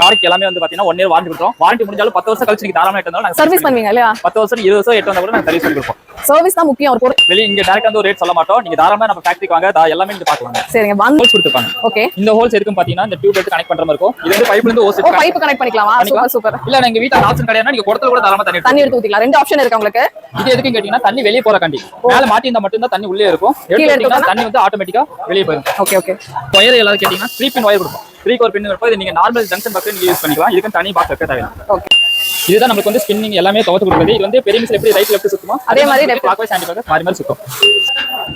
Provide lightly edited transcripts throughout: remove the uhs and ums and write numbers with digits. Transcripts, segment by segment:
Product எல்லாமே வந்து பாத்தீங்கன்னா 1 இயர் வாரண்டி கொடுத்தோம். வாரண்டி முடிஞ்சாலும் 10 வருஷம் கழிச்சு நீங்க தாராளமா எடுத்தாலும் நாங்க சர்வீஸ் பண்ணுவீங்க இல்லையா? 10 வருஷம் 20 வருஷம் எட்டு வந்தா கூட நாங்க சர்வீஸ் பண்ணி கொடுப்போம். சர்வீஸ் தான் முக்கியம். ஒரு பொருள் வெளிய இங்க டைரக்டா வந்து ஒரு ரேட் சொல்ல மாட்டோம். நீங்க தாராளமா நம்ம ஃபேக்டரிக்கு வாங்க, எல்லாமே நீங்க பாக்கலாம். சரிங்க. ஹோல்ஸ் கொடுத்துப்பாங்க. ஓகே. இந்த ஹோல்ஸ் எதுக்கும் பாத்தீங்கன்னா இந்த டியூப் எடுத்து கனெக்ட் பண்ற மாதிரி இருக்கும். இது வந்து பைப்ல இருந்து ஹோஸ் எடுத்து பைப் கனெக்ட் பண்ணிக்கலாமா? Super super. இல்ல நீங்க வீட்ல ஆப்ஷன் கிடையாதுன்னா நீங்க குடத்துல கூட தாராளமா தண்ணி எடுத்து ஊத்திக்கலாம். ரெண்டு ஆப்ஷன் இருக்கு உங்களுக்கு. இது எதுக்கும் கேட்டீங்கன்னா தண்ணி வெளிய போற கண்டி. மேல மாட்டி இருந்தா மட்டும் தான் தண்ணி உள்ளே இருக்கும். எடுத்தீங்கன்னா தண்ணி வந்து ஆட்டோமேட்டிக்கா வெளிய போயிடும். Okay okay. ஒயர் எல்லாம் கேட்டீங்கன்னா 3 பின் ஒயர் கொடுப்போம். 3 கோர் பின் இருப்பது நீங்க நார்மல் ஜங்ஷன் பாக்ஸ் நீங்க யூஸ் பண்ணிக்கலாம். இதுக்கு தனி பாக்ஸ் வைக்க தேவையில்லை. ஓகே. இதுதான் நமக்கு வந்து ஸ்பின்னிங் எல்லாமே துவச்சு கொடுக்குது. இது வந்து பெரிய மிஷின் எப்படி ரைட் லெஃப்ட் சுத்துமோ அதே மாதிரி கிளாக் வைஸ் ஆன்டி கிளாக் மாறி சுத்தும்.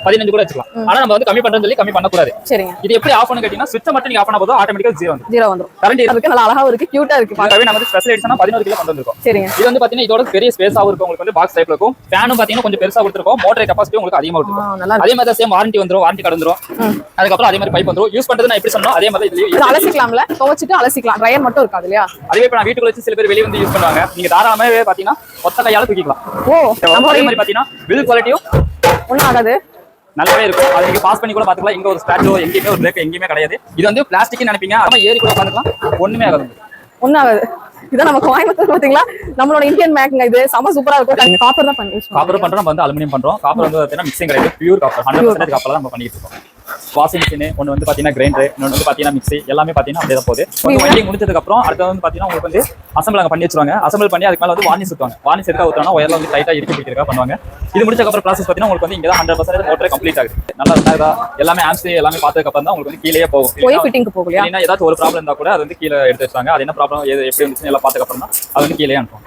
15 கூட வச்சுக்கலாம். ஆனா நம்ம வந்து கம்மி பண்றதுன்னு சொல்லி கம்மி பண்ண கூடாது. சரிங்க. இது எப்படி ஆஃப் பண்ணு கேட்டினா ஸ்விட்ச் மட்டும் நீங்க ஆஃப் பண்ணா போதும் ஆட்டோமேட்டிக்கா 0 வந்துரும். கரண்ட் இருக்கு. நல்லா அழகா இருக்கு, கியூட்டா இருக்கு. பார்க்கவே நம்ம வந்து ஸ்பெஷல் எடிஷனா 11 கிலோ கொண்டு வந்திருக்கோம். சரிங்க. இது வந்து பாத்தீங்கன்னா இதோட பெரிய ஸ்பேஸாவும் இருக்கும். உங்களுக்கு வந்து பாக்ஸ் டைப்ல இருக்கும். ஃபேனும் பாத்தீங்கன்னா கொஞ்சம் பெருசா கொடுத்திருக்கோம். மோட்டர் கெபாசிட்டி உங்களுக்கு அதிகமா கொடுத்திருக்கோம். அதே மாதிரி சேம் வாரண்டி வந்துரும். வாரண்டி கார்டு வந்துரும். அதுக்கு அப்புறம் அதே மாதிரி பைப் வந்துரும். யூஸ் பண்றது நான் எப்படி சொன்னோம் அதே மாதிரி இதுலயே அலசிக்கலாம்ல. துவைச்சிட்டு அலசிக்கலாம். ட்ரையர் மட்டும் இருக்காது இல்லையா? அதுவே இப்ப நான் வீட்டுக்குள்ள வச்சு சில பேர் வெளிய வந்து யூஸ் பண்ணுவாங்க. நீங்க தாராளமாவே பாத்தீங்கன்னா ஒத்த கையால தூக்கிக்கலாம். அதே மாதிரி பாத்தீங்கன்னா பில்ட் குவாலிட்டியும் ஒண்ணும் ஆகாது. நல்லாவே இருக்கும். அதை நீங்க பாஸ் பண்ணி கூட பாத்துக்கலாம். இங்க ஒரு ஸ்கிராட்சோ எங்கேயுமே ஒரு பிரேக் எங்கேயுமே கிடையாது. இது வந்து பிளாஸ்டிக் நினைப்பீங்க. ஆனா ஏறி கூட பாத்துக்கலாம். ஒண்ணுமே ஆகாது. ஒண்ணும் ஆகாது. இதான் நம்ம கோயம்புத்தூர் பாத்தீங்களா, நம்மளோட இந்தியன் மேக்ங்க. இது செம சூப்பரா இருக்கும். காப்பர் தான் பண்ணி காப்பர் பண்றோம். நம்ம வந்து அலுமினியம் பண்றோம். காப்பர் வந்து பாத்தீங்கன்னா மிக்சிங் கிடையாது. பியூர் காப்பர் 100% காப்பர் தான் நம்ம பண்ணிட்டு இருக்கோம். வாஷிங் மிஷின் ஒன்னு வந்து பாத்தீங்கன்னா கிரைண்டர், இன்னொன்னு வந்து பாத்தீங்கன்னா மிக்ஸி, எல்லாமே பாத்தீங்கன்னா அப்படியே தான் போகுது. வெல்டிங் முடிஞ்சதுக்கு அப்புறம் அடுத்து வந்து பாத்தீங்கன்னா உங்களுக்கு வந்து அசம்பிள் அங்க பண்ணி வச்சிருவாங்க. அசம்பிள் பண்ணி அதுக்கு மேல வந்து வார்னிஷ் சுத்துவாங்க. வார்னிஷ் எடுக்க ஊத்துறாங்க. ஒயர்ல வந்து டைட்டா இறுக்கி பிடிக்கிறதுக்காக பண்ணுவாங்க. இது முடிச்சதுக்கு அப்புறம் ப்ராசஸ் பாத்தீங்கன்னா உங்களுக்கு வந்து இங்க தான் 100% மோட்டர் கம்ப்ளீட் ஆகுது. நல்லா இருந்தா எல்லாமே ஆம்ஸ் எல்லாமே பார்த்ததுக்கு அப்புறம் தான் உங்களுக்கு வந்து கீழே போகும். போய் ஃபிட்டிங்க்கு போகலையா? ஏன்னா ஏதாவது ஒரு ப்ராப்ளம் இருந்தா கூட அது வந்து கீழே எடுத்து வச்சாங்க. அது என்ன ப்ராப்ளம் எப்படி இருந்துச்சு எல்லாம் பார்த்ததுக்கு அப்புறம் தான் அது வந்து கீழே அனுப்புவோம்.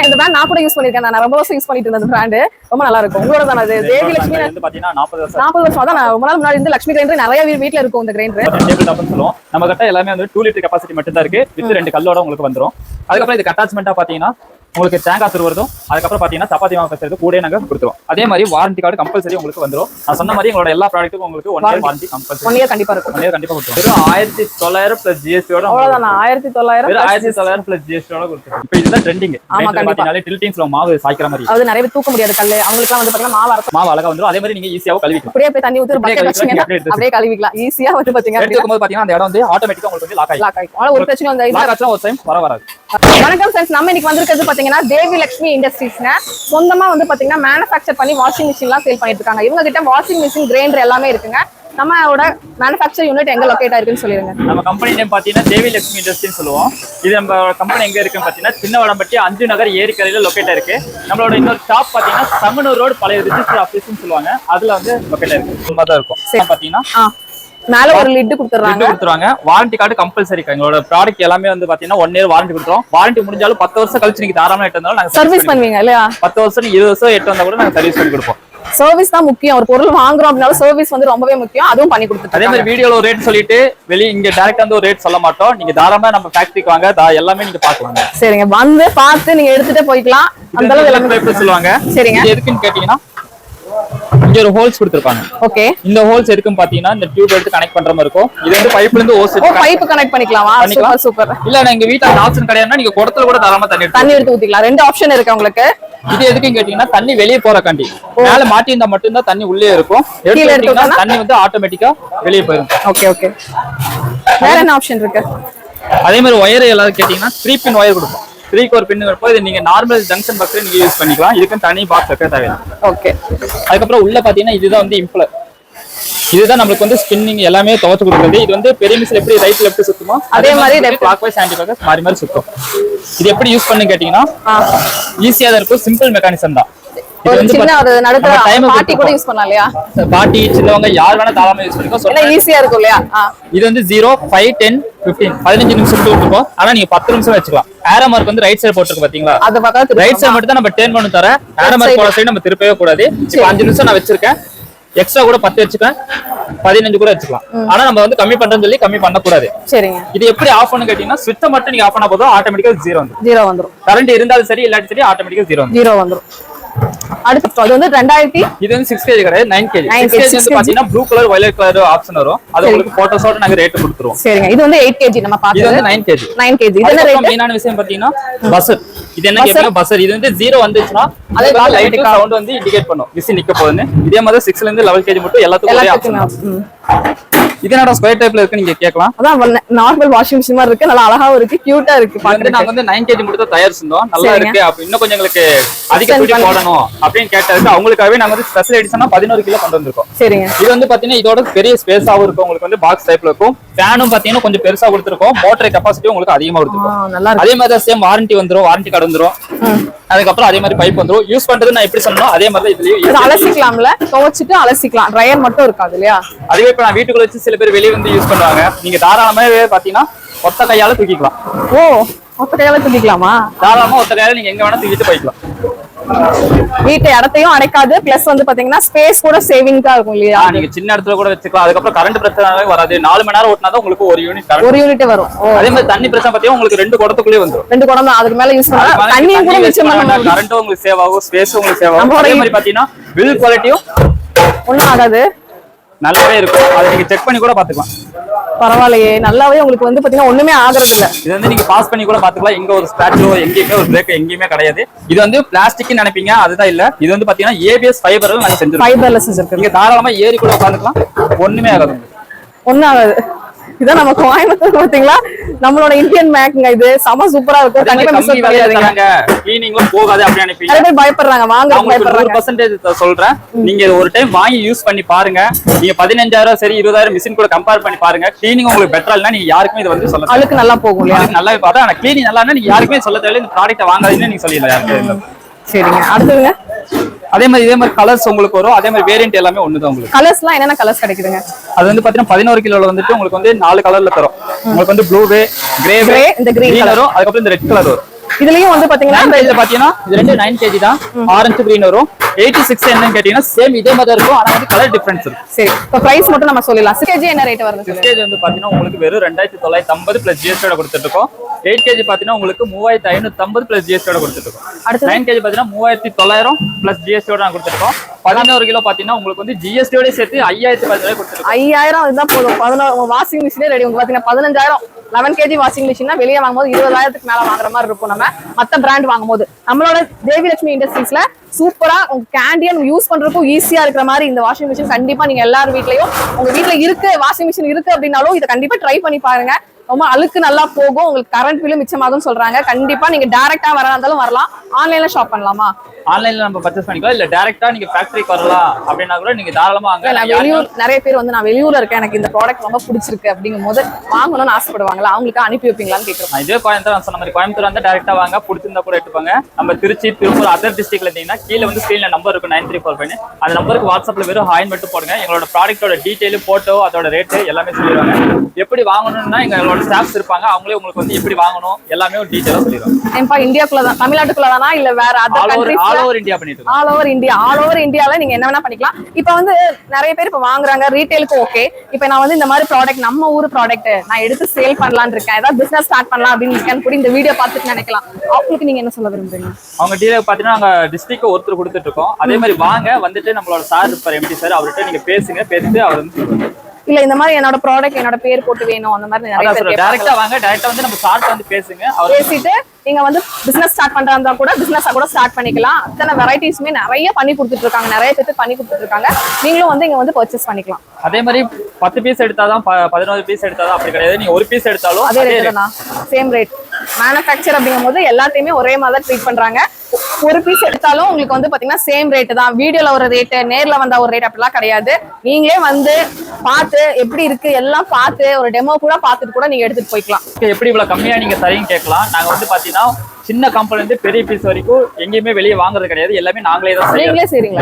இந்த பிராண்ட் நான் கூட யூஸ் பண்ணிருக்கேன். நான் ரொம்ப வருஷம் யூஸ் பண்ணிட்டு இருந்த பிராண்ட் ரொம்ப நல்லா இருக்கும். உங்களோட தான் அது தேவி லட்சுமி வந்து பாத்தீங்கன்னா 40 வருஷம் தான். நான் ரொம்ப நாள் முன்னாடி இந்த லட்சுமி கிரைண்டர் நிறைய வீட்ல இருக்கும். இந்த கிரைண்டர் டேபிள் டாப்னு சொல்லுவோம். நம்ம கிட்ட எல்லாமே வந்து 2 லிட்டர் கெபாசிட்டி மட்டும் தான் இருக்கு. வித் 2 கல்லோட உங்களுக்கு வந்துரும். அதுக்கப்புறம் இதுக்கு அட்டாச்மெண்டா பாத்தீங்கன்னா உங்களுக்கு தேங்காய் துருவதும் அதுக்கப்புறம் பாத்தீங்கன்னா சப்பாத்தி மாவு பேசுறது கூட நாங்க கொடுத்துருவோம். அதே மாதிரி வாரண்டி கார்டு கம்பல்சரி உங்களுக்கு வந்துரும். நான் சொன்ன மாதிரி உங்களோட எல்லா ப்ராடக்ட்டுக்கும் உங்களுக்கு 1 இயர் வாரண்டி கம்பல்சரி. 1 இயர் கண்டிப்பா இருக்கும். 1 இயர் கண்டிப்பா கொடுத்துருவோம். 1900 பிளஸ் ஜிஎஸ்டி ஓட அவ்வளவுதான். 1900 பிளஸ் ஜிஎஸ்டி ஓட கொடுத்துருவோம். இப்போ இதுதான் ட்ரெண்டிங். பாத்தீங்கன்னா டில்டிங் ஃப்ளோ மாவு சாய்க்கிற மாதிரி. அது நிறைய தூக்க முடியாது கல்லு. அவங்களுக்கு வந்து பாத்தீங்கன்னா மாவு அழகா வந்துரும். அதே மாதிரி நீங்க ஈஸியா கழுவிக்கலாம். அப்படியே போய் தண்ணி ஊத்தி பக்கெட் வச்சீங்கன்னா அப்படியே கழுவிக்கலாம். ஈஸியா வந்து பாத்தீங்கன்னா எடுக்கும்போது பாத்தீங்கன்னா அந்த இடம் வந்து ஆட்டோமேட்டிக்கா உங்களுக்கு வந்து லாக் ஆயிடும். ஆனா ஒரு பிரச்சனை வந்து ஒரு டைம் வராது. வணக்கம் ஃப்ரெண்ட்ஸ், நம்ம இன்னைக்கு வந்திருக்கிறது பாத்தீங்கன்னா தேவி லட்சுமி இண்டஸ்ட்ரீஸ்ங்க. சொந்தமா வந்து பாத்தீங்கன்னா மேனுஃபேக்சர் பண்ணி வாஷிங் மிஷின் எல்லாம் சேல் பண்ணிட்டு இருக்காங்க. இவங்க கிட்ட வாஷிங் மிஷின், கிரைண்டர் எல்லாமே இருக்குங்க. நம்மளோட மேனுஃபேக்சர் யூனிட் எங்க லொகேட் ஆயிருக்குன்னு சொல்லிருங்க. நம்ம கம்பெனி நேம் பாத்தீங்கன்னா தேவி லட்சுமி இண்டஸ்ட்ரின்னு சொல்லுவோம். இது நம்ம கம்பெனி எங்க இருக்குன்னு பாத்தீங்கன்னா சின்னவடம்பட்டி 5 நகர் ஏரிக்கரையில லொகேட் ஆயிருக்கு. நம்மளோட இன்னொரு ஷாப் பாத்தீங்கன்னா சமனூர் ரோடு பழைய ரிஜிஸ்டர் ஆபீஸ்னு சொல்லுவாங்க. அதுல வந்து லொகேட் ஆயிருக்கு. சும்மா தான் இருக்கும். பாத்தீங்கன்னா மேல ஒரு லிட் கொடுத்துறாங்க. Warranty card compulsory. எங்களோட ப்ராடக்ட் எல்லாமே வந்து பாத்தீங்கன்னா 1 இயர் வாரண்டி கொடுத்துறோம். வாரண்டி முடிஞ்சாலும் 10 வருஷம் கழிச்சு நீங்க தாராளமா எட்டு வந்தாலும் நாங்க சர்வீஸ் பண்ணுவீங்க இல்லையா? 10 வருஷம் 20 வருஷம் எட்டு வந்தா கூட நாங்க சர்வீஸ் பண்ணி கொடுப்போம். சர்வீஸ் தான் முக்கியம். ஒரு பொருள் வாங்குறோம் அப்படினாலும் சர்வீஸ் வந்து ரொம்பவே முக்கியம். அதுவும் பண்ணி கொடுத்துட்டு அதே மாதிரி வீடியோல ஒரு ரேட் சொல்லிட்டு வெளிய இங்க டைரக்டா வந்து ஒரு ரேட் சொல்ல மாட்டோம். நீங்க தாராளமா நம்ம ஃபேக்டரிக்கு வாங்க, எல்லாமே நீங்க பாக்கலாம். சரிங்க. வந்து பார்த்து நீங்க எடுத்துட்டு போய்க்கலாம். அந்த அளவுக்கு எல்லாமே சொல்லுவாங்க. சரிங்க. இது எதுக்குன்னு கேட்டீங்கன்னா இங்க ஒரு ஹோல்ஸ் கொடுத்திருப்பாங்க. ஓகே. இந்த ஹோல்ஸ் எதுக்கும் பாத்தீங்கன்னா இந்த டியூப் எடுத்து கனெக்ட் பண்ற மாதிரி இருக்கும். இது வந்து பைப்ல இருந்து ஹோஸ் பைப் கனெக்ட் பண்ணிக்கலாமா? Super super. இல்ல எங்க வீட்ல ஆப்ஷன் கிடையாதுன்னா நீங்க குடத்துல கூட தாராளமா தண்ணி எடுத்து ஊத்திக்கலாம். ரெண்டு ஆப்ஷன் இருக்கு உங்களுக்கு. இது எதுக்குன்னு கேட்டீங்கன்னா தண்ணி வெளியே போற காண்டி. மேல மாட்டி இருந்தா மட்டும் தான் தண்ணி உள்ளே இருக்கும். எடுத்தீங்கன்னா தண்ணி வந்து ஆட்டோமேட்டிக்கா வெளியே போயிடும். Okay okay. வேற என்ன ஆப்ஷன் இருக்கு? அதே மாதிரி ஒயர் எல்லாரும் கேட்டீங்கன்னா 3 பின் ஒயர் கொடுப்போம். 3 கோர் பின் இருப்போம். இது நீங்க நார்மல் ஜங்ஷன் பாக்ஸ்ல நீங்க யூஸ் பண்ணிக்கலாம். இதுக்கு தனி பாக்ஸ் வைக்க தேவையில்லை. ஓகே. அதுக்கப்புறம் உள்ள பாத்தீங்கன்னா இதுதான் வந்து இம்ப்ளர். இதுதான் நம்மளுக்கு வந்து ஸ்பின்னிங் எல்லாமே துவச்சு கொடுக்குறது. இது வந்து பெரிய மிஷின் எப்படி ரைட் லெஃப்ட் சுத்துமோ அதே மாதிரி கிளாக் வைஸ் ஆன்டி கிளாக் மாறி சுத்தும். இது எப்படி யூஸ் பண்ணு கேட்டீங்கன்னா ஈஸியா தான் இருக்கும். சிம்பிள் மெக்கானிசம் தான். இது வந்து சின்ன ஒரு நடுத்தர பாட்டி கூட யூஸ் பண்ணலாம் இல்லையா? பாட்டி சின்னவங்க யார் வேணா தாராளமா யூஸ் பண்ணிக்கோ. எல்லாம் ஈஸியா இருக்கும் இல்லையா? இது வந்து 0 5 10 15 15 நிமிஷம் இருக்கும். ஆனா நீங்க 10 நிமிஷம் வச்சுக்கலாம். ஏரோ மார்க் வந்து ரைட் சைடு போட்டுருக்கு பாத்தீங்களா? அத பக்கத்துல ரைட் சைடு மட்டும் தான் நம்ம டர்ன் பண்ணி தர. ஏரோ மார்க் போற சைடு நம்ம திருப்பவே கூடாது. இப்போ 5 நிமிஷம் நான் வச்சிருக்கேன். எக்ஸ்ட்ரா கூட 10 வச்சுக்கலாம், 15 கூட வச்சுக்கலாம். ஆனா நம்ம வந்து கம்மி பண்றேன்னு சொல்லி கம்மி பண்ண கூடாது. சரிங்க. இது எப்படி ஆஃப் பண்ணு கேட்டீங்கன்னா ஸ்விட்ச் மட்டும் நீங்க ஆஃப் பண்ணா போதும் ஆட்டோமேட்டிக்கா 0 வந்துரும். கரண்ட் இருந்தாலும் சரி இல்லாட்டி சரி ஆட்டோமேட்டிக்கா 0 வந்துரும். அடுத்து அது வந்து 2000 இது வந்து 6 kg கிடையாது 9 kg. 6 kg வந்து பாத்தீங்கன்னா blue colour violet colour option வரும். அது உங்களுக்கு போட்டோஸோட நாங்க ரேட் கொடுத்துருவோம். சரிங்க. இது வந்து 8 kg நம்ம பார்த்தது. இது வந்து 9 kg. 9 kg. இதென்ன ரேட்? மெயினான விஷயம் பாத்தீங்கன்னா பஸ்ஸர் இது என்ன கேப்பீங்க பஸர். இது வந்து 0 வந்துச்சுன்னா அதே லைட் சவுண்ட் வந்து இண்டிகேட் பண்ணும் மிஷின் நிக்க போகுதுன்னு. இதே மாதிரி 6ல இருந்து 11 kg மட்டும் எல்லாத்துக்கும் ஒரே ஆப்ஷன். இது என்னடா ஸ்கொயர் டைப்ல இருக்கு நீங்க கேட்கலாம். அதான் நார்மல் வாஷிங் மிஷின் மாதிரி இருக்கு, நல்லா அழகாவும் இருக்கு, கியூட்டா இருக்கு. பாக்குறது நாங்க வந்து 9 kg மட்டும் தான் தயாரிச்சிருந்தோம். நல்லா இருக்கு. அப்ப இன்னும் கொஞ்சம் எங்களுக்கு அதிக துணி போடணும் அப்படின்னு கேட்டதுக்கு அவங்களுக்காகவே நாங்க வந்து ஸ்பெஷல் எடிஷனா 11 கிலோ கொண்டு வந்திருக்கோம். சரிங்க. இது வந்து பாத்தீங்கன்னா இதோட பெரிய ஸ்பேஸாவும் இருக்கும். உங்களுக்கு வந்து பாக்ஸ் டைப்ல இருக்கும். ஃபேனும் பாத்தீங்கன்னா கொஞ்சம் பெருசா கொடுத்திருக்கோம். மோட்டர் கெபாசிட்டி உங்களுக்கு அதிகமா கொடுத்திருக்கோம். அதே மாதிரி சேம் வாரண்டி வந்துரும், வாரண்டி கார்டு வந்துரும். அதுக்கப்புறம் அதே மாதிரி பைப் வந்துரும். யூஸ் பண்றது நான் எப்படி சொன்னோம் அதே மாதிரி இதுலயும் அலசிக்கலாம்ல, துவைச்சிட்டு அலசிக்கலாம். ட்ரையர் மட்டும் இருக்காது இல்லையா? அதுவே இப்ப நான் வீட்டுக்குள்ள வச்சு சில பேர் வெளியே வந்து யூஸ் பண்ணுவாங்க. நீங்க தாராளமாவே பாத்தீங்கன்னா ஒத்த கையால தூக்கிக்கலாம். ஓ, ஒத்த கையால தூக்கிக்கலாமா? தாராளமா ஒத்த கையால நீங்க எங்க வேணா தூக்கிட்டு போய்க்கலாம். வீட்டு இடத்தையும் அடைக்காது, பிளஸ் வந்து பாத்தீங்கன்னா ஸ்பேஸ் கூட சேவிங்கா இருக்கும் இல்லையா? நீங்க சின்ன இடத்துல கூட வச்சுக்கலாம். அதுக்கப்புறம் கரண்ட் பிரச்சனை வராது. 4 மணி நேரம் ஓட்டினாதான் உங்களுக்கு ஒரு யூனிட் வரும். அதே மாதிரி தண்ணி பிரச்சனை பாத்தீங்கன்னா உங்களுக்கு 2 குடத்துக்குள்ளே வந்துரும். 2 குடம் தான், அதுக்கு மேல யூஸ் பண்ணலாம். தண்ணியும் கூட மிச்சம் பண்ணலாம். கரண்ட்டும் உங்களுக்கு சேவ் ஆகும், ஸ்பேஸும் உங்களுக்கு சேவ் ஆகும். அதே மாதிரி பாத்தீங்கன்னா பில் குவாலிட்டியும் ஒண்ணும் ஆகாது, நல்லாவே இருக்கும். அதை நீங்க செக் பண்ணி கூட பாத்துக்கலாம். பரவாயில்லையே, நல்லாவே உங்களுக்கு வந்து பாத்தீங்கன்னா ஒண்ணுமே ஆகுறது இல்ல. இது வந்து நீங்க பாஸ் பண்ணி கூட பாத்துக்கலாம். எங்க ஒரு ஸ்கிராட்சோ எங்கேயுமே ஒரு பிரேக் எங்கேயுமே கிடையாது. இது வந்து பிளாஸ்டிக் நினைப்பீங்க, அதுதான் இல்ல. இது வந்து பாத்தீங்கன்னா ABS ஃபைபர்ல நாங்க செஞ்சிருக்கோம். ஃபைபர்ல செஞ்சிருக்கோம். நீங்க தாராளமா ஏறி கூட உட்காந்துக்கலாம், ஒண்ணுமே ஆகாது. ஒண்ணும் ஆகாது. இதான் நம்ம கோயம்புத்தூர் பாத்தீங்களா, நம்மளோட இந்தியன் மேக்ங்க. இது செம சூப்பரா இருக்கும். கண்டிப்பா மிஸ் பண்ணாதீங்க. க்ளீனிங்ல போகாது அப்படி நினைப்பீங்க. நிறைய பேர் பயப்படுறாங்க, வாங்க பயப்படுறாங்க. 100% சொல்றேன், நீங்க ஒரு டைம் வாங்கி யூஸ் பண்ணி பாருங்க. நீங்க 15,000 சரி 20,000 மிஷின் கூட கம்பேர் பண்ணி பாருங்க. க்ளீனிங் உங்களுக்கு பெட்டரா இல்லனா நீங்க யாருக்குமே இது வந்து சொல்ல தேவையில்லை. அழுக்கு நல்லா போகும் இல்லையா? நல்லா பார்த்தா ஆனா க்ளீனிங் நல்லா இல்லனா நீங்க யாருக்குமே சொல்ல தேவையில்லை. இந்த ப்ராடக்ட்ட வாங்காதீங்கன்னு நீங்க சொல்லிடலாம் யாருக்குமே. சரிங்க, அடுத்துங்க. அதே மாதிரி கலர்ஸ் உங்களுக்கு வரும். அதே மாதிரி வேரியன்ட் எல்லாமே ஒண்ணுதான். உங்களுக்கு கலர்ஸ்லாம் என்னென்ன கலர்ஸ் கிடைக்குதுங்க? அது வந்து பாத்தீங்கன்னா 11 கிலோல வந்துட்டு உங்களுக்கு வந்து 4 கலர்ல தரும். உங்களுக்கு வந்து ப்ளூ கிரே இந்த கிரீன் கலரும், அதுக்கப்புறம் இந்த ரெட் கலர் வரும். இதுலயும் வந்து பாத்தீங்கன்னா இதுல பாத்தீங்கன்னா இது ரெண்டு 9 kg தான். ஆரஞ்சு கிரீன் வரும். 86 என்னன்னு கேட்டீங்கன்னா சேம் இதே மாதிரி இருக்கும், ஆனா வந்து கலர் டிஃபரன்ஸ் இருக்கு. சரி, இப்போ பிரைஸ் மட்டும் நம்ம சொல்லலாம். 6 kg என்ன ரேட் வருது? 6 kg வந்து பாத்தீங்கன்னா உங்களுக்கு வெறும் 2950 பிளஸ் GST ஓட கொடுத்துட்டு இருக்கோம். 8 kg பாத்தீங்கன்னா உங்களுக்கு 3550 பிளஸ் GST ஓட கொடுத்துட்டு இருக்கோம். 9 kg பாத்தீங்கன்னா 3900 பிளஸ் GST ஓட நான் கொடுத்துட்டு இருக்கோம். 11 கிலோ பாத்தீங்கன்னா உங்களுக்கு வந்து GST ஓட சேர்த்து 5010 கொடுத்துட்டு 5000 இதுதான் போதும். 11 வாஷிங் மிஷினே ரெடி. உங்களுக்கு பாத்தீங்கன்னா 15000 11 kg வாஷிங் மிஷின்னா வெளியே வாங்கும்போது 20,000க்கு மேல வாங்குற மாதிரி இருக்கும். நம்ம மத்த பிராண்ட் வாங்கும்போது நம்மளோட தேவி லட்சுமி இண்டஸ்ட்ரீஸ்ல சூப்பரா உங்க கேண்டியன் யூஸ் பண்றதுக்கும் ஈஸியா இருக்கிற மாதிரி இந்த வாஷிங் மிஷின் கண்டிப்பா நீங்க எல்லார் வீட்லயும் உங்க வீட்டுல இருக்கு வாஷிங் மிஷின் இருக்கு அப்படின்னாலும் இதை கண்டிப்பா ட்ரை பண்ணி பாருங்க. ரொம்ப அழுக்கு நல்லா போகும், உங்களுக்கு கரண்ட் பில்லும் மிச்சமாகும் சொல்றாங்க. கண்டிப்பா நீங்க டைரக்டா வரனாலும் வரலாம், ஆன்லைன்ல ஷாப் பண்ணலாமா? ஆன்லைன்ல நம்ம பர்ச்சேஸ் பண்ணிக்கலாம், இல்ல டைரக்டா நீங்க ஃபேக்டரிக்கு வரலாம் அப்படின்னா கூட நீங்க தாராளமா வாங்க. நான் வெளியூர் நிறைய பேர் வந்து நான் வெளியூர்ல இருக்கேன், எனக்கு இந்த ப்ராடக்ட் ரொம்ப பிடிச்சிருக்கு அப்படிங்கும்போது வாங்கணும்னு ஆசைப்படுவாங்களா, அவங்களுக்கு அனுப்பி வைப்பீங்களான்னு கேட்குறேன். இதே கோயம்புத்தூர் நான் சொன்ன மாதிரி கோயம்புத்தூர் வந்து டைரக்டா வாங்க, பிடிச்சிருந்தா கூட எடுத்துப்பாங்க. நம்ம திருச்சி, திருப்பூர், அதர் டிஸ்ட்ரிக்ட்ல இருந்தீங்கன்னா கீழே வந்து ஸ்கிரீன்ல நம்பர் இருக்கும் 9345. அந்த நம்பருக்கு வாட்ஸ்அப்ல வெறும் ஹாய் மட்டும் போடுங்க. எங்களோட ப்ராடக்ட்டோட டீடைல், போட்டோ, அதோட ரேட்டு எல்லாமே சொல்லிடுவாங்க. எப்படி வாங்கணும்னா எங்களோட ஸ்டாஃப்ஸ் இருப்பாங்க, அவங்களே உங்களுக்கு வந்து எப்படி வாங்கணும் எல்லாமே ஒரு டீடைலா சொல்லிடுவாங்க. ஏன்பா இந்தியாக்குள்ள தான், தமிழ்நாட்டுக்குள்ள தானா இல்ல வேற other countries? All over India பண்ணிட்டு ஆல் ஓவர் இந்தியால நீங்க என்ன வேணா பண்ணிக்கலாம். இப்போ வந்து நிறைய பேர் இப்போ வாங்குறாங்க ரீட்டைலுக்கு. ஓகே, இப்போ நான் வந்து இந்த மாதிரி ப்ராடக்ட் நம்ம ஊர் ப்ராடக்ட் நான் எடுத்து சேல் பண்ணலாம்னு இருக்கேன், ஏதாவது பிசினஸ் ஸ்டார்ட் பண்ணலாம் அப்படின்னு இருக்கேன் கூட இந்த வீடியோ பார்த்துட்டு நினைக்கலாம். அவங்களுக்கு நீங்க என்ன சொல்ல விரும்புறீங்க? அவங்க டீலர் பாத்தீங்கன்னா நாங்க டிஸ்ட்ரிக்ட் ஒருத்தர் கொடுத்துட்டு இருக்கோம். அதே மாதிரி வாங்க, வந்துட்டு நம்மளோட சார் இருப்பார் எம்டி சார், அவர்கிட்ட நீங்க பேசுங்க, பேசிட்டு அவர் வந்து இல்ல இந்த மாதிரி என்னோட ப்ராடக்ட் என்னோட பேர் போட்டு வேணும் அந்த மாதிரி நிறைய பேர் டைரக்டா வாங்க, டைரக்டா வந்து நம்ம சார்ட் வந்து பேசுங்க, அவர் பேசிட்டு நீங்க வந்து பிசினஸ் ஸ்டார்ட் பண்றதா கூட பிசினஸா கூட ஸ்டார்ட் பண்ணிக்கலாம். அத்தனை வெரைட்டிஸ்மே நிறைய பண்ணி கொடுத்துட்டு இருக்காங்க, நிறைய பேருக்கு பண்ணி கொடுத்துட்டு இருக்காங்க. நீங்களும் வந்து இங்க வந்து பர்ச்சேஸ் பண்ணிக்கலாம். அதே மாதிரி 10 பீஸ் எடுத்தாதான் 11 பீஸ் எடுத்தாதான் அப்படி கிடையாது. நீங்க ஒரு பீஸ் எடுத்தாலும் அதே ரேட் தான், சேம் ரேட். மேனுஃபேக்சர் அப்படிங்கும்போது எல்லாத்தையுமே ஒரே மாதிரி ட்ரீட் பண்றாங்க. ஒரு பீஸ் எடுத்தாலும் உங்களுக்கு வந்து பாத்தீங்கன்னா சேம் ரேட் தான். வீடியோல ஒரு ரேட், நேர்ல வந்தா ஒரு ரேட் அப்படிலாம் கிடையாது. நீங்களே வந்து பார்த்து எப்படி இருக்கு எல்லாம் பார்த்து ஒரு டெமோ கூட பார்த்துட்டு கூட நீங்க எடுத்துட்டு போய்க்கலாம். எப்படி இவ்வளவு கம்மியா நீங்க தரீங்க கேட்கலாம். நாங்க வந்து பாத்தீங்கன்னா சின்ன கம்பெனி இருந்து பெரிய பீஸ் வரைக்கும் எங்கேயுமே வெளியே வாங்குறது கிடையாது. எல்லாமே நாங்களே தான் செய்யறோம்.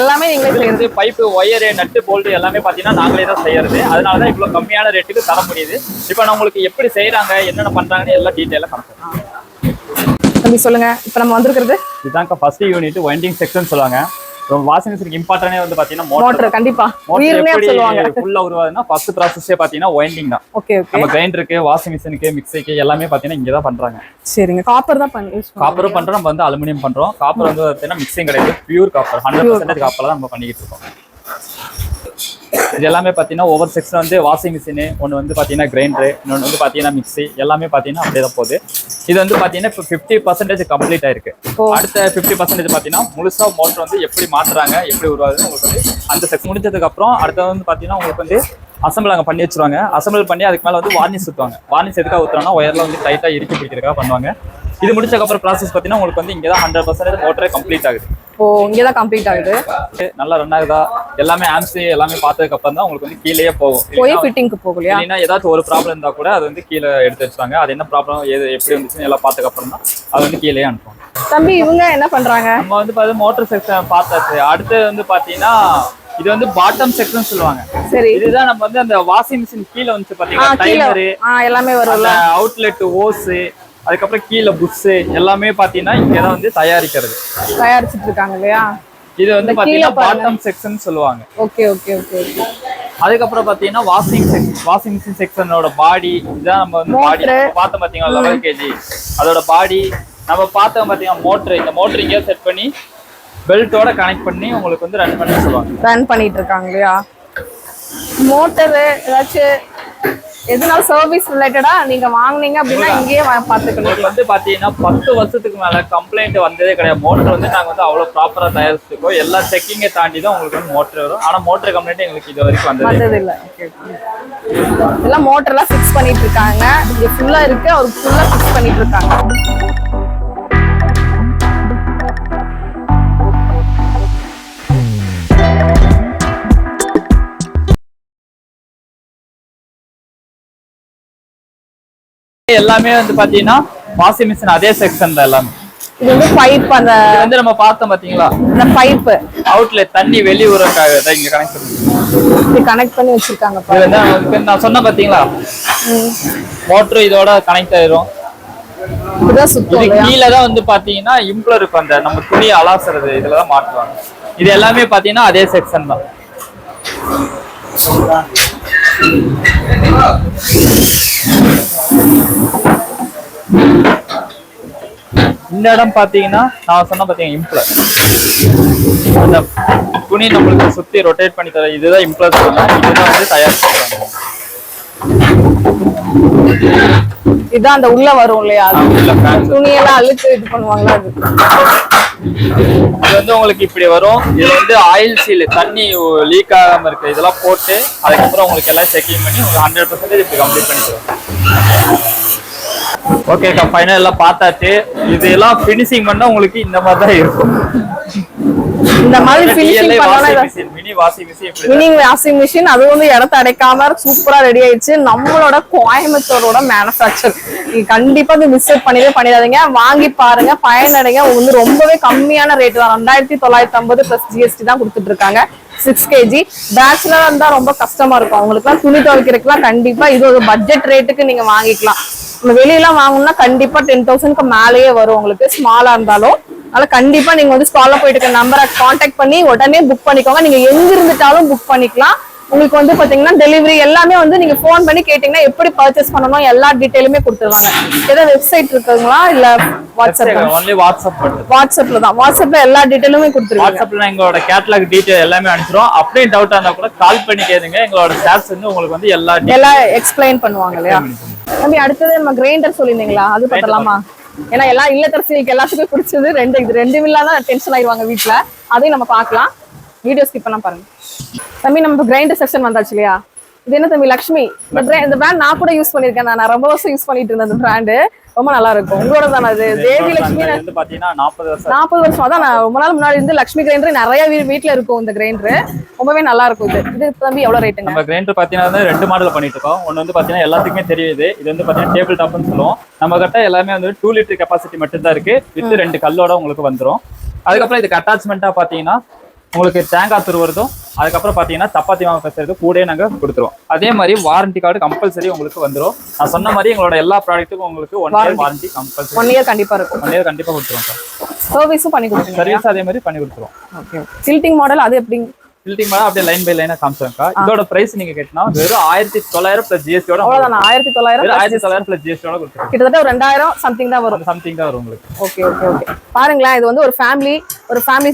எல்லாமே நீங்களே செய்யறது. பைப்பு, ஒயர், நட்டு, போல்ட் எல்லாமே பாத்தீங்கன்னா நாங்களே தான் செய்யறது. அதனாலதான் இவ்வளவு கம்மியான ரேட்டுக்கு தர முடியுது. இப்ப நான் உங்களுக்கு எப்படி செய்யறாங்க, என்னென்ன பண்றாங்கன்னு எல்லாம் டீடைலா காமிக்கிறேன். தம்பி சொல்லுங்க, இப்ப நம்ம வந்திருக்கிறது இதுதான் ஃபர்ஸ்ட் யூனிட் வைண்டிங் செக்ஷன் சொல்லுவாங்க. வாஷிங் மிஷினுக்கு இம்பார்ட்டனே வந்து பாத்தீங்கன்னா மோட்டார். கண்டிப்பா உயிர்னே சொல்லுவாங்க. ஃபுல்லா உருவாதுன்னா ஃபர்ஸ்ட் ப்ராசஸே பாத்தீங்கன்னா வைண்டிங் தான். Okay okay. நம்ம கிரைண்டருக்கு, வாஷிங் மிஷினுக்கு, மிக்ஸிக்கு எல்லாமே பாத்தீங்கன்னா இங்க தான் பண்றாங்க. சரிங்க. காப்பர் தான் காப்பரும் பண்றோம், நம்ம வந்து அலுமினியம் பண்றோம். காப்பர் வந்து பாத்தீங்கன்னா மிக்சிங் கிடையாது, பியூர் காப்பர், 100% காப்பர்ல தான் நம்ம பண்ணிக்கிட்டு இருக்கோம். இது எல்லாமே பாத்தீங்கன்னா ஒவ்வொரு செக்ஷன் வந்து வாஷிங் மிஷின், ஒன்னு வந்து பாத்தீங்கன்னா கிரைண்டர், இன்னொன்னு வந்து பாத்தீங்கன்னா மிக்ஸி, எல்லாமே பாத்தீங்கன்னா அப்படியே தான் போகுது. இது வந்து பாத்தீங்கன்னா இப்போ 50% கம்ப்ளீட் ஆயிருக்கு. அடுத்த 50% பாத்தீங்கன்னா முழுசா மோட்டர் வந்து எப்படி மாத்துறாங்க, எப்படி உருவாகுது உங்களுக்கு வந்து அந்த செக்ஷன் முடிஞ்சதுக்கு அப்புறம் அடுத்த வந்து பாத்தீங்கன்னா உங்களுக்கு வந்து அசம்பிள் அங்கே பண்ணி வச்சிருவாங்க. அசம்பிள் பண்ணி அதுக்கு மேலே வந்து வார்னிஷ் ஊற்றுவாங்க. வார்னிஷ் எதுக்காக ஊற்றுறாங்கன்னா ஒயர்ல வந்து டைட்டாக இறுக்கி பிடிக்கிறதுக்காக பண்ணுவாங்க. இது முடிச்சதுக்கப்புறம் ப்ராசஸ் பார்த்தீங்கன்னா உங்களுக்கு வந்து இங்கே தான் 100% மோட்டரே கம்ப்ளீட் ஆகுது. ஓ, இங்கே தான் கம்ப்ளீட் ஆகுது. நல்லா ரன் ஆகுதா எல்லாமே ஆம்சி எல்லாமே பார்த்ததுக்கு அப்புறம் தான் உங்களுக்கு வந்து கீழேயே போகும். போய் ஃபிட்டிங்க்கு போகலையா? இல்லைன்னா ஏதாச்சும் ஒரு ப்ராப்ளம் இருந்தால் கூட அது வந்து கீழே எடுத்து வச்சுருவாங்க. அது என்ன ப்ராப்ளம் எப்படி வந்துச்சுன்னு எல்லாம் பார்த்ததுக்கு அப்புறம் தான் அது வந்து கீழே அனுப்புவோம். தம்பி இவங்க என்ன பண்றாங்க? நம்ம வந்து பார்த்தீங்கன்னா மோட்டர் செக்ஷன் பார்த்தாச்சு. அடுத்து வந்து பார்த்தீங்கன்னா இது வந்து பாட்டம் செக்ஷன் சொல்லுவாங்க. சரி, இதுதான் நம்ம வந்து அந்த வாஷிங் மிஷின் கீழே வந்து பாத்தீங்கன்னா டைமர் எல்லாமே வரும்ல, அவுட்லெட் ஓஸ், அதுக்கப்புறம் கீழே புஷ் எல்லாமே பாத்தீங்கன்னா இங்கதான் வந்து தயாரிச்சிட்டு இருக்காங்க இல்லையா? இது வந்து பாத்தீங்கன்னா பாட்டம் செக்ஷன் சொல்லுவாங்க. Okay okay okay. அதுக்கப்புறம் பாத்தீங்கன்னா வாஷிங் மிஷின் செக்ஷனோட பாடி இதான் நம்ம வந்து பாடி பார்த்தோம் பாத்தீங்கன்னா 11 kg அதோட பாடி நம்ம பார்த்தோம் பாத்தீங்கன்னா மோட்டர். இந்த மோட்டர் இங்கே செட் பண்ணி பெல்ட்டோட கனெக்ட் பண்ணி உங்களுக்கு வந்து ரன் பண்ணி சொல்லுவாங்க. ரன் பண்ணிட்டு இருக்காங்க இல்லையா? மோட்டர் ஏதாச்சும் எதுனாலும் சர்வீஸ் ரிலேட்டடா நீங்க வாங்குனீங்க அப்படின்னா இங்கேயே பாத்துக்கணும். வந்து பாத்தீங்கன்னா 10 வருஷத்துக்கு மேல கம்ப்ளைண்ட் வந்ததே கிடையாது. மோட்டர் வந்து நாங்க வந்து அவ்வளவு ப்ராப்பரா தயாரிச்சிருக்கோம். எல்லா செக்கிங்கை தாண்டி தான் உங்களுக்கு வந்து மோட்டர் வரும். ஆனா மோட்டர் கம்ப்ளைண்ட் எங்களுக்கு இது வரைக்கும் வந்தது இல்ல. எல்லாம் மோட்டர் எல்லாம் ஃபிக்ஸ் பண்ணிட்டு இருக்காங்க. இங்க ஃபுல்லா இருக்கு, அவர் ஃபுல்லா ஃபிக்ஸ் பண்ணிட்டு இருக்காங்க. எல்லாமே வந்து பாத்தீங்கன்னா வாஷிங் மிஷின் அதே செக்ஷன் தான் எல்லாமே. இது வந்து பைப், அந்த வந்து நம்ம பார்த்தோம் பாத்தீங்களா இந்த பைப் அவுட்லெட் தண்ணி வெளியூறக்காக தான் இங்க கனெக்ட் பண்ணி வச்சிருக்காங்க. நான் சொன்ன பாத்தீங்களா மோட்டர் இதோட கனெக்ட் ஆயிரும். கீழே தான் வந்து பாத்தீங்கன்னா இம்ப்ளர் இருக்கும், அந்த நம்ம துணி அலாசுறது இதுலதான் மாட்டுவாங்க. இது எல்லாமே பாத்தீங்கன்னா அதே செக்ஷன் தான். இந்த இடம் பாத்தீங்கன்னா நான் சொன்ன பாத்தீங்கன்னா இம்ப்ளர், அந்த துணி நம்மளுக்கு சுத்தி ரொட்டேட் பண்ணி தர இதுதான் இம்ப்ளர் சொல்லுவாங்க. இதுதான் வந்து தயாரிச்சிருக்காங்க. இதான் அந்த உள்ள வரும் இல்லையா? துணியெல்லாம் அழுத்து இது பண்ணுவாங்களா? அது இது வந்து உங்களுக்கு இப்படி வரும். இது வந்து ஆயில் சீல், தண்ணி லீக் ஆகாம இருக்கு, இதெல்லாம் போட்டு அதுக்கப்புறம் உங்களுக்கு எல்லாம் செக்கிங் பண்ணி உங்களுக்கு 100% இப்படி கம்ப்ளீட் பண்ணி தருவோம். ஓகேக்கா, ஃபைனல் எல்லாம் பார்த்தாச்சு. இதெல்லாம் ஃபினிஷிங் பண்ணா உங்களுக்கு இந்த மாதிரி தான் இருக்கும். இந்த மாதிரி ஃபினிஷிங் பண்ணால மினி வாஷிங் மிஷின் அது வந்து இடத்த அடைக்காம சூப்பரா ரெடி ஆயிடுச்சு. நம்மளோட கோயம்புத்தூரோட மேனுஃபேக்சர். நீங்க கண்டிப்பா இது விசிட் பண்ணிடாதீங்க, வாங்கி பாருங்க, பயனடைங்க. வந்து ரொம்பவே கம்மியான ரேட் தான், 2950 பிளஸ் GST தான் கொடுத்துட்டு இருக்காங்க. 6 kg பேச்சுலரா இருந்தா ரொம்ப கஷ்டமா இருக்கும் அவங்களுக்குலாம், துணி துவைக்கிறதுக்குலாம் கண்டிப்பா இது ஒரு பட்ஜெட் ரேட்டுக்கு நீங்க வாங்கிக்கலாம். வெளியெல்லாம் வாங்கணும்னா கண்டிப்பா 10,000க்கு மேலேயே வரும் உங்களுக்கு, ஸ்மாலா இருந்தாலும். அதனால கண்டிப்பா நீங்க வந்து ஸ்டால்ல போயிட்டு நம்பரை கான்டாக்ட் பண்ணி உடனே புக் பண்ணிக்கோங்க. நீங்க எங்க இருந்துட்டாலும் புக் பண்ணிக்கலாம். உங்களுக்கு வந்து பாத்தீங்கன்னா டெலிவரி எல்லாமே வந்து நீங்க போன் பண்ணி கேட்டீங்கன்னா எப்படி பர்ச்சேஸ் பண்ணணும் எல்லா டீடைலுமே கொடுத்துருவாங்க. ஏதாவது வெப்சைட் இருக்குங்களா இல்ல வாட்ஸ்அப்ல தான்? வாட்ஸ்அப்ல எல்லா டீடைலுமே கொடுத்துருவாங்க. வாட்ஸ்அப்ல எங்களோட கேட்டலாக் டீடைல் எல்லாமே அனுப்பிச்சிரும். அப்படியே டவுட்டா இருந்தா கூட கால் பண்ணி கேளுங்க, எங்களோட ஸ்டாஃப்ஸ் வந்து உங்களுக்கு வந்து எல்லாம் எக்ஸ்பிளைன் பண்ணுவாங்க இல்லையா? தம்பி அடுத்தது நம்ம கிரைண்டர் சொல்லிருந்தீங்களா, அது பார்த்தலாமா? ஏன்னா எல்லா இல்லத்தரசிகளுக்கு எல்லாத்துக்கும் பிடிச்சது ரெண்டு இல்லாதான் டென்ஷன் ஆயிடுவாங்க வீட்டுல. அதையும் நம்ம பார்க்கலாம், வீடியோ ஸ்கிப் பண்ணா பாருங்க. தம்பி நம்ம கிரைண்டர் செக்ஷன் வந்தாச்சு இல்லையா? இது என்ன தம்பி? லக்ஷ்மி. இந்த பிராண்ட் நான் கூட யூஸ் பண்ணிருக்கேன். நான் ரொம்ப வருஷம் யூஸ் பண்ணிட்டு இருந்தேன். இந்த பிராண்டு ரொம்ப நல்லா இருக்கும். உங்களோட தானே அது? தேவி லட்சுமி வந்து பாத்தீங்கன்னா 40 வருஷம். அதான் நான் ரொம்ப நாள் முன்னாடி இருந்து லட்சுமி கிரைண்டர் நிறைய வீட்டுல இருக்கும். இந்த கிரைண்டர் ரொம்பவே நல்லா இருக்கும். இது தம்பி எவ்வளவு ரேட்டுங்க? நம்ம கிரைண்டர் பாத்தீங்கன்னா 2 மாடல் பண்ணிட்டு இருக்கோம். ஒன்னு வந்து பாத்தீங்கன்னா எல்லாத்துக்குமே தெரியுது, இது வந்து பாத்தீங்கன்னா டேபிள் டாப்னு சொல்லுவோம். நம்ம கிட்ட எல்லாமே வந்து 2 லிட்டர் கெப்பாசிட்டி மட்டும் தான் இருக்கு, வித் 2 கல்லோட உங்களுக்கு வந்துடும். அதுக்கப்புறம் இதுக்கு அட்டாச்மெண்டா பாத்தீங்கன்னா உங்களுக்கு தேங்காய் துருவறதும், அதுக்கப்புறம் பாத்தீங்கன்னா சப்பாத்தி மாவு பேசுறது கூட நாங்க கொடுத்துருவோம். அதே மாதிரி வாரண்டி கார்டு கம்பல்சரி உங்களுக்கு வந்துடும். நான் சொன்ன மாதிரி எங்களோட எல்லா ப்ராடக்ட்டுக்கும் உங்களுக்கு 1 இயர் வாரண்டி கம்பல்சரி. 1 இயர் கண்டிப்பா இருக்கும். 1 இயர் கண்டிப்பா கொடுத்துருவோம் சார். சர்வீஸும் பண்ணி கொடுத்துருவோம். சர்வீஸ் அதே மாதிரி பண்ணி கொடுத்துருவோம். ஓகே. டில்டிங் மாடல் அது எப்படி? டில்டிங் மாடல் அப்படியே லைன் பை லைனா காமிச்சாங்கக்கா. இதோட பிரைஸ் நீங்க கேட்டனா வெறும் 1900 பிளஸ் GST ஓட. அவ்வளவுதான். 1900 பிளஸ் GST ஓட கொடுத்துருவோம். கிட்டத்தட்ட ஒரு 2000 சம்திங் தான் வரும். சம்திங் தான் வரும் உங்களுக்கு. Okay okay okay. பாருங்களேன், இது வந்து ஒரு ஃபேமிலி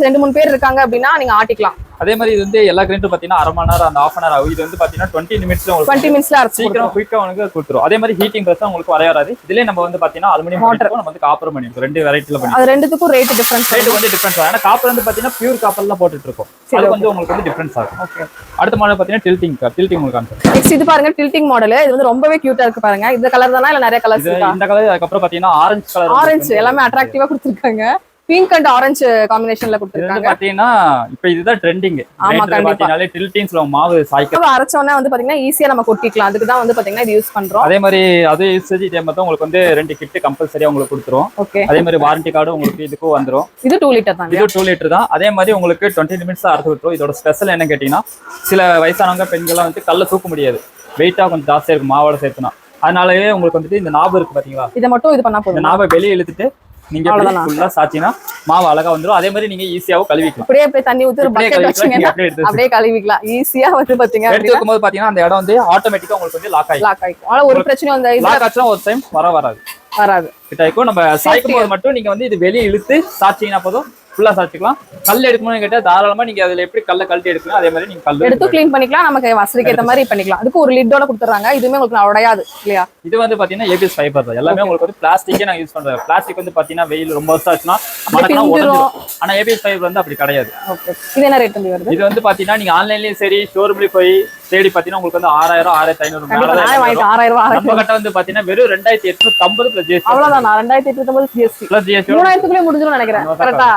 2-3 பேர் இருக்காங்க அப்படின்னா நீங்க ஆட்டிக்கலாம். அதே மாதிரி இது வந்து எல்லா கிரைண்டரும் பாத்தீங்கன்னா அரை மணி நேரம் அந்த ஹாஃப் அன் ஹவர் ஆகும். இது வந்து பாத்தீங்கன்னா 20 நிமிட்ஸ்ல உங்களுக்கு 20 மினிட்ஸ்ல அரைச்சு சீக்கிரம் குயிக்கா உங்களுக்கு கொடுத்துரும். அதே மாதிரி ஹீட்டிங் பிரஸ் உங்களுக்கு வரையாது. இதுலயே நம்ம வந்து பாத்தீங்கன்னா அலுமினியம் பண்ணிருக்கோம், நம்ம வந்து காப்பர் பண்ணிருக்கோம். ரெண்டு வெரைட்டில பண்ணி அது ரெண்டுத்துக்கும் ரேட் டிஃபரன்ஸ் வந்து டிஃபரன்ஸ் ஆகும். ஏன்னா காப்பர் வந்து பாத்தீங்கன்னா பியூர் காப்பர்ல போட்டுட்டு இருக்கோம். அது வந்து உங்களுக்கு வந்து டிஃபரன்ஸ் ஆகும். ஓகே. அடுத்த மாடல் பாத்தீங்கன்னா டில்டிங் உங்களுக்கு காமிச்சேன். நெக்ஸ்ட் இது பாருங்க டில்டிங் மாடல். இது வந்து ரொம்பவே கியூட்டா இருக்கு பாருங்க. இந்த கலர் தானா இல்ல நிறைய கலர்ஸ் இருக்கா? இந்த கலர் அதுக்கு அப்புறம் பாத்தீங்கன்னா ஆரஞ்சு கலர். ஆரஞ்சு எல்லாமே அட்ராக்டிவா கொடுத்திருக்காங்க. பிங்க் அண்ட் ஆரஞ்சு காம்பினேஷன்ல கொடுத்திருக்காங்க. இது பாத்தீங்கன்னா இப்போ இதுதான் ட்ரெண்டிங். பாத்தீங்கன்னாலே டில்டிங் சொல்லுவாங்க, மாவு சாய்க்க அரைச்சோன்னா வந்து பாத்தீங்கன்னா ஈஸியா நம்ம கொட்டிக்கலாம். அதுக்கு தான் வந்து பாத்தீங்கன்னா இது யூஸ் பண்றோம். அதே மாதிரி அது யூசேஜ் இதே மாதிரி உங்களுக்கு வந்து 2 கிட் கம்பல்சரியா உங்களுக்கு கொடுத்துரும். ஓகே. அதே மாதிரி வாரண்டி கார்டு உங்களுக்கு இதுக்கு வந்துரும். இது 2 லிட்டர் தான். இது 2 லிட்டர் தான். அதே மாதிரி உங்களுக்கு 20 நிமிட்ஸ் அரைச்சு விட்டுரும். இதோட ஸ்பெஷல் என்ன கேட்டீங்கன்னா, சில வயசானவங்க பெண்கள்லாம் வந்து கல்ல தூக்க முடியாது, வெயிட்டா கொஞ்சம் ஜாஸ்தியா இருக்கும் மாவோட சேர்த்துனா. அதனாலயே உங்களுக்கு வந்துட்டு இந்த நாபு இருக்கு பாத்தீங்களா, இதை மட்டும் இது பண்ணா போதும். இந்த நாபை வெளியே இழுத்துட்டு நீங்க ஃபுல்லா சாச்சினா மாவு அழகா வந்துரும். அதே மாதிரி நீங்க ஈஸியாவும் கழுவிக்கலாம். அப்படியே தண்ணி ஊத்தி பக்கெட் வச்சீங்கன்னா அப்படியே கழுவிக்கலாம். ஈஸியா வந்து பாத்தீங்க எடுத்து வைக்கும்போது பாத்தீங்கன்னா அந்த இடம் வந்து ஆட்டோமேட்டிக்கா உங்களுக்கு வந்து லாக் ஆயிடும். ஆனா ஒரு பிரச்சனை வந்து லாக் ஆச்சுனா ஒரு டைம் வராது கிட்ட நம்ம சாய்க்கும் போது மட்டும் நீங்க வந்து இது வெளியே இழுத்து சாச்சிங்கன்னா போதும், ஃபுல்லா சாச்சிக்கலாம். கல் எடுக்கணும்னு கேட்டா தாராளமா நீங்க அதுல எப்படி கல்ல கழட்டி எடுக்கலாம் அதே மாதிரி நீங்க கல் எடுத்து க்ளீன் பண்ணிக்கலாம். நமக்கு வசதிக்கு ஏத்த மாதிரி பண்ணிக்கலாம். அதுக்கு ஒரு லிட்டோட கொடுத்துறாங்க. இதுமே உங்களுக்கு உடையாது இல்லையா? இது வந்து பாத்தீங்கன்னா ஏபிஎஸ் ஃபைபர் தான். எல்லாமே உங்களுக்கு வந்து பிளாஸ்டிக்கே நான் யூஸ் பண்றேன். பிளாஸ்டிக் வந்து பாத்தீங்கன்னா வெயில் ரொம்ப வருஷம் ஆச்சுன்னா மடக்கனா உடைஞ்சிரும். ஆனா ஏபிஎஸ் ஃபைபர் வந்து அப்படி கிடையாது. ஓகே. இது என்ன ரேட் வருது? இது வந்து பாத்தீங்கன்னா நீங்க ஆன்லைன்லயும் சரி ஷோரூம்லயும் போய் தேடி பாத்தீங்கன்னா உங்களுக்கு வந்து 6000 6500 மேல தான். நம்ம கிட்ட வந்து பாத்தீங்கன்னா வெறும் 2850 பிளஸ் ஜிஎஸ்டி. அவ்வளவுதான். 2850 ஜிஎஸ்டி பிளஸ் ஜிஎஸ்டி 3000க்குள்ளே முடிஞ்சிரும் நினைக்கிறேன். கரெக்ட்டா?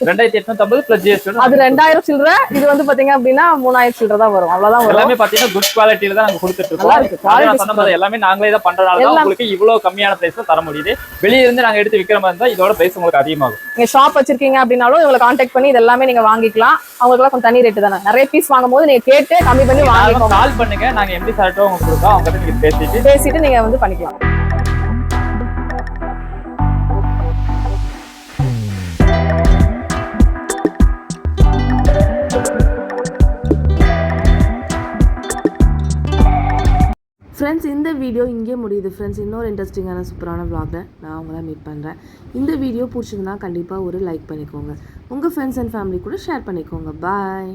2850 பிளஸ் ஜிஎஸ்டி. அது 2000 சில்லற. இது வந்து பாத்தீங்க அப்படின்னா 3000 சில்லற தான் வரும். அவ்வளவுதான் வரும். எல்லாமே பாத்தீங்கன்னா குட் குவாலிட்டில தான் நாங்க கொடுத்துட்டு இருக்கோம். சொன்ன மாதிரி எல்லாமே நாங்களே தான் பண்றதால தான் உங்களுக்கு இவ்வளவு கம்மியான பிரைஸ்ல தர முடியுது. வெளிய இருந்து நாங்க எடுத்து விக்கிற மாதிரி தான் இதோட பிரைஸ் உங்களுக்கு அதிகமாகும். நீங்க ஷாப் வச்சிருக்கீங்க அப்படினாலும் இவங்களை கான்டாக்ட் பண்ணி இதெல்லாம் நீங்க வாங்கிக்கலாம். அவங்களுக்கு கொஞ்சம் தனி ரேட் தானே. நிறைய பீஸ் வாங்கும்போது நீங்க கேட்டு கம்மி பண்ணி வாங்கிக்கோங்க. கால் பண்ணுங்க, நாங்க எம்டி சார்ட்டோ உங்களுக்கு கொடுத்தோம், அவங்க கிட்ட நீங்க பேசிட்டு நீங்க வந்து பண்ணிக்கலாம். ஃப்ரெண்ட்ஸ், இந்த வீடியோ இங்கே முடியுது ஃப்ரெண்ட்ஸ். இன்னொரு இன்ட்ரெஸ்டிங்கான சூப்பரான vlogல நான் உங்களை மீட் பண்ணுறேன். இந்த வீடியோ பிடிச்சிருந்தா கண்டிப்பாக ஒரு லைக் பண்ணிக்கோங்க. உங்கள் ஃப்ரெண்ட்ஸ் அண்ட் ஃபேமிலி கூட ஷேர் பண்ணிக்கோங்க. பாய்.